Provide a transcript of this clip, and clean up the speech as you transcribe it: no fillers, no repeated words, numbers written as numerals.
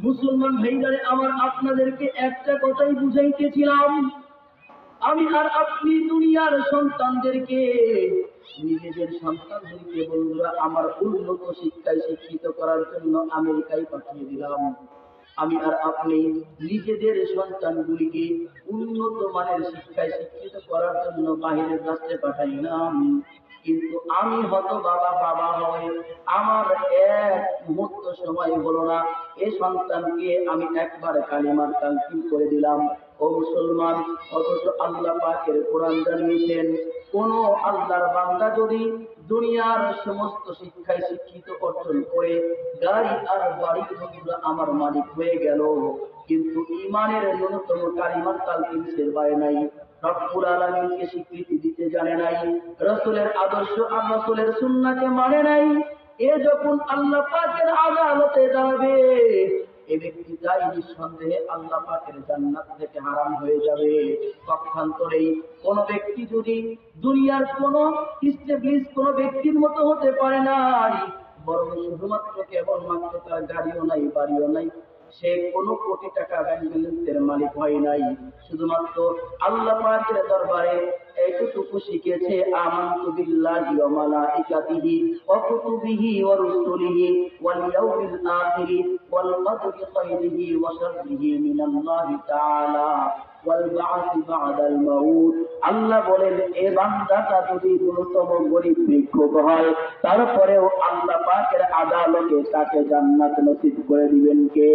মুসলমান ভাইজারে আমার, আপনাদেরকে একটা কথাই বুঝাইতেছিলাম, আমি আর আপনি দুনিয়ার সন্তানদেরকে, নিজেদের সন্তানদেরকে বন্ধুরা আমার উন্নত শিক্ষায় শিক্ষিত করার জন্য আমেরিকায় পাঠিয়ে দিলাম। আমি আর আপনি নিজেদের সন্তানগুলিকে উন্নত মানের শিক্ষায় শিক্ষিত করার জন্য বাহিরের রাষ্ট্রে পাঠাইলাম। কিন্তু আমি বাবা বাবা হয়, আমার এক মুহূর্ত সময় হলো না এ সন্তানকে আমি একবার কালিমার তালকিন করে দিলাম। ও মুসলমান, অথচ আল্লাহ পাকের কোরআন জানিয়েছেন, কোন আল্লাহর বান্দা যদি দুনিয়ার সমস্ত শিক্ষায় শিক্ষিত অর্জন করে গাড়ি আর বাড়ি বন্ধুরা আমার মালিক হয়ে গেল, কিন্তু ঈমানের ন্যূনতম কালিমার তালকিন সে পায় নাই, রব্বুল আলামিনকে স্বীকৃতি দিতে জানে নাই, রাসূলের আদর্শ আর রাসূলের সুন্নাহকে মানে নাই, এ যখন আল্লাহ পাকের আদালতে যাবে, এ ব্যক্তি যাই নিঃসন্দেহে আল্লাহ পাকের জান্নাত থেকে হারাম হয়ে যাবে। পক্ষান্তরেই কোন ব্যক্তি যদি দুনিয়ার কোন স্টেবলিশ কোন ব্যক্তির মতো হতে পারে নাই, বরং শুধুমাত্র কেবলমাত্র তার গাড়িও নাই বাড়িও নাই, সে কোন কোটি টাকা ব্যাংক ব্যালেন্সের মালিক হয় নাই, শুধুমাত্র আল্লাহ পাকের দরবারে এইটুকু শিখেছে, আমানতু বিল্লাহি ওয়া মালাইকাতিহি ওয়া কুতুবিহি ওয়া রুসুলিহি ওয়াল ইয়াউমিল আখিরি ওয়াল কদরি খাইরিহি ওয়া শাররিহি মিনাল্লাহি তাআলা ওয়াল বা'সি বা'দাল মাউত। আল্লাহ বলেন, এ বান্দাটা যদি ন্যূনতম গরীব ভিক্ষুক হয়, তারপরেও আল্লাহ পাকের আদালতে তাকে জান্নাত নসিব করে দিবেন কে?